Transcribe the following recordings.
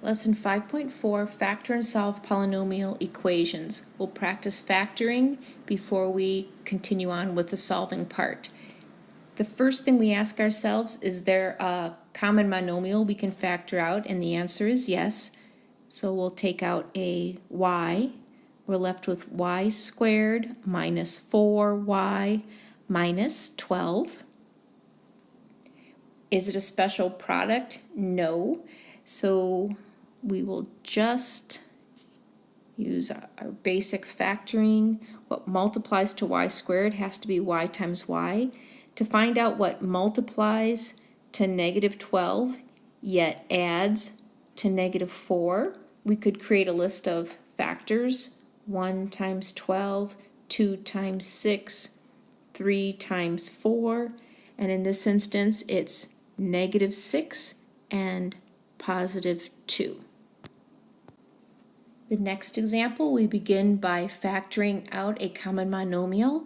Lesson 5.4, Factor and Solve Polynomial Equations. We'll practice factoring before we continue on with the solving part. The first thing we ask ourselves, is there a common monomial we can factor out? And the answer is yes. So we'll take out a y. We're left with y squared minus 4y minus 12. Is it a special product? No. So we will just use our basic factoring. What multiplies to y squared has to be y times y. To find out what multiplies to negative 12 yet adds to negative 4, we could create a list of factors. 1 times 12, 2 times 6, 3 times 4, and in this instance it's negative 6 and positive 2. The next example, we begin by factoring out a common monomial.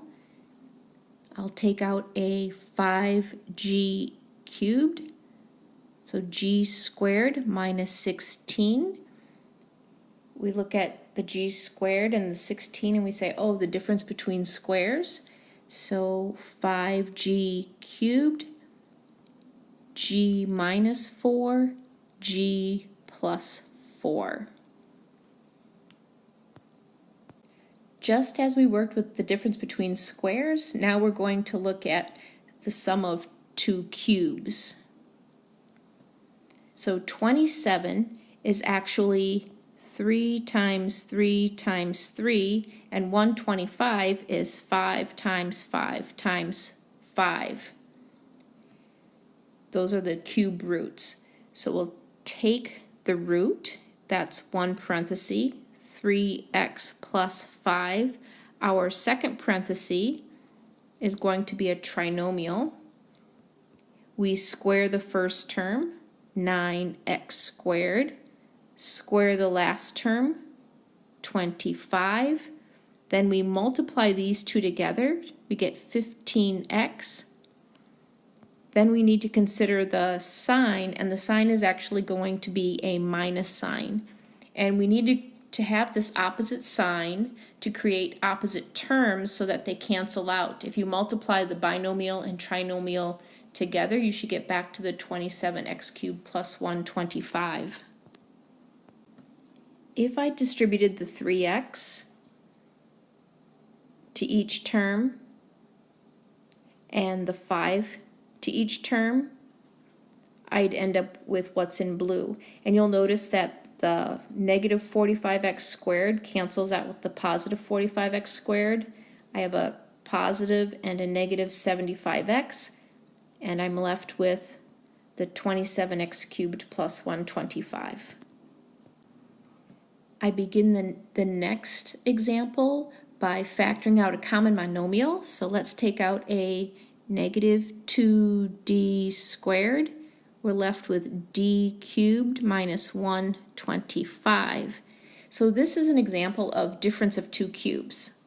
I'll take out a 5g cubed, so g squared minus 16. We look at the g squared and the 16 and we say, oh, the difference between squares. So 5g cubed, g minus 4, g plus 4. Just as we worked with the difference between squares, now we're going to look at the sum of two cubes. So 27 is actually 3 times 3 times 3, and 125 is 5 times 5 times 5. Those are the cube roots. So we'll take the root, that's one parenthesis, 3x plus 5. Our second parenthesis is going to be a trinomial. We square the first term, 9x squared. Square the last term, 25. Then we multiply these two together. We get 15x. Then we need to consider the sign, and the sign is actually going to be a minus sign. And we need to have this opposite sign to create opposite terms so that they cancel out. If you multiply the binomial and trinomial together, you should get back to the 27x cubed plus 125. If I distributed the 3x to each term and the 5 to each term, I'd end up with what's in blue. And you'll notice that the negative 45x squared cancels out with the positive 45x squared. I have a positive and a negative 75x, and I'm left with the 27x cubed plus 125. I begin the next example by factoring out a common monomial. So let's take out a negative 2d squared. We're left with d cubed minus 125. So this is an example of difference of two cubes.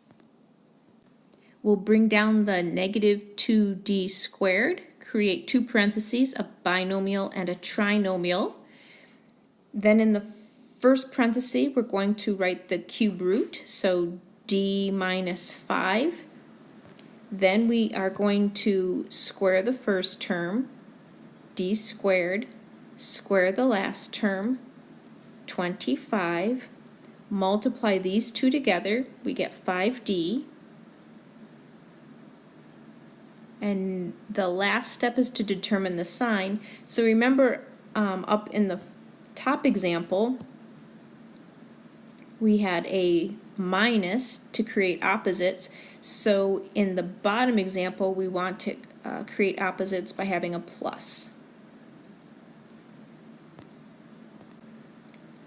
We'll bring down the negative 2d squared, create two parentheses, a binomial and a trinomial. Then in the first parenthesis, we're going to write the cube root, so d minus 5. Then we are going to square the first term, d squared, square the last term, 25. Multiply these two together, we get 5d. And the last step is to determine the sign. So remember, up in the top example, we had a minus to create opposites. So in the bottom example, we want to create opposites by having a plus.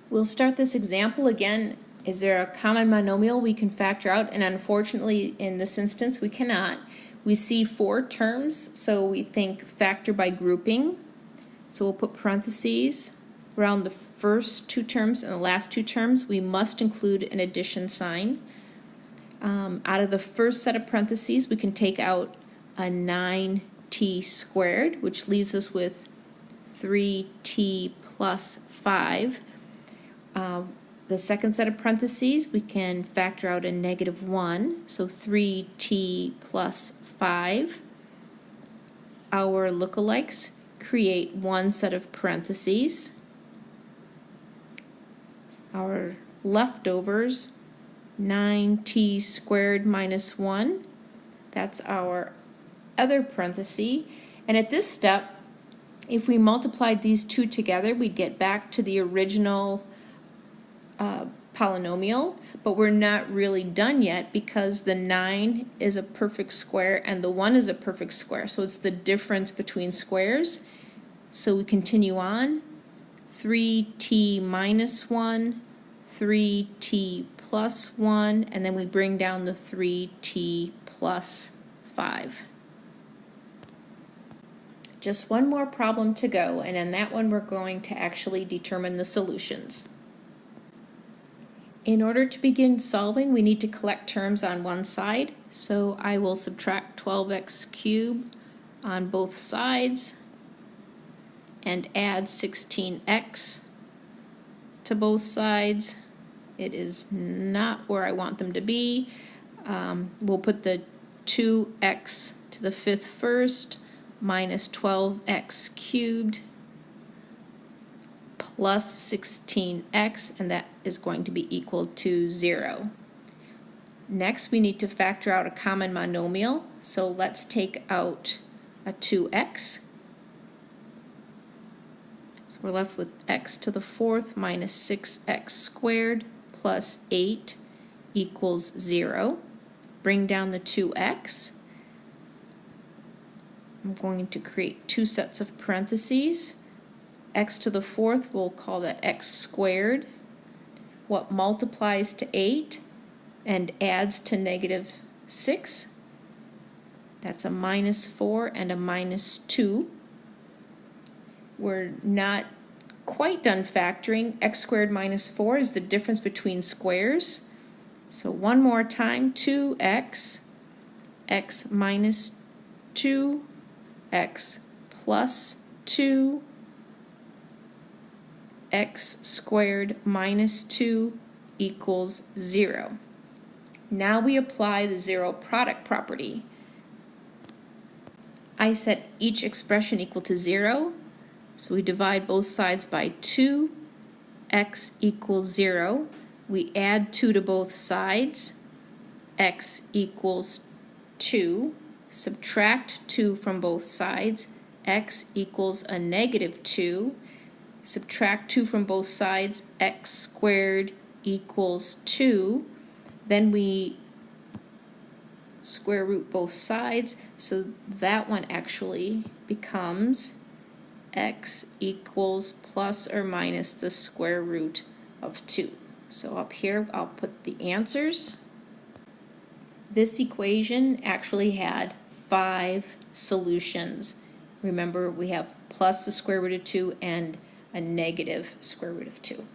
We'll start this example again. Is there a common monomial we can factor out? And unfortunately, in this instance, we cannot. We see four terms, so we think factor by grouping. So we'll put parentheses around the first two terms and the last two terms. We must include an addition sign. Out of the first set of parentheses, we can take out a 9t squared, which leaves us with 3t plus 5. The second set of parentheses, we can factor out a -1, so 3t plus 5. Our lookalikes create one set of parentheses. Our leftovers, 9t squared minus 1, that's our other parenthesis. And at this step, if we multiplied these two together, we'd get back to the original polynomial, but we're not really done yet because the 9 is a perfect square and the 1 is a perfect square. So it's the difference between squares. So we continue on. 3t minus 1, 3t plus 1, and then we bring down the 3t plus 5. Just one more problem to go, and in that one we're going to actually determine the solutions. In order to begin solving, we need to collect terms on one side, so I will subtract 12x cubed on both sides and add 16x to both sides. It is not where I want them to be. We'll put the 2x to the 5th first, minus 12x cubed plus 16x, and that is going to be equal to 0. Next, we need to factor out a common monomial, so let's take out a 2x. So we're left with x to the 4th minus 6x squared plus 8 equals 0. Bring down the 2x. I'm going to create two sets of parentheses. X to the 4th, we'll call that x squared. What multiplies to 8 and adds to -6? That's a minus 4 and a minus 2. We're not quite done factoring. X squared minus 4 is the difference between squares. So one more time, 2x, x minus 2, x plus 2, x squared minus 2 equals 0. Now we apply the zero product property. I set each expression equal to 0, so we divide both sides by 2, x equals 0. We add 2 to both sides, x equals 2. Subtract 2 from both sides, x equals a -2. Subtract 2 from both sides, x squared equals 2. Then we square root both sides, so that one actually becomes x equals plus or minus the square root of 2. So up here I'll put the answers. This equation actually had 5 solutions. Remember, we have plus the square root of 2 and a negative square root of 2.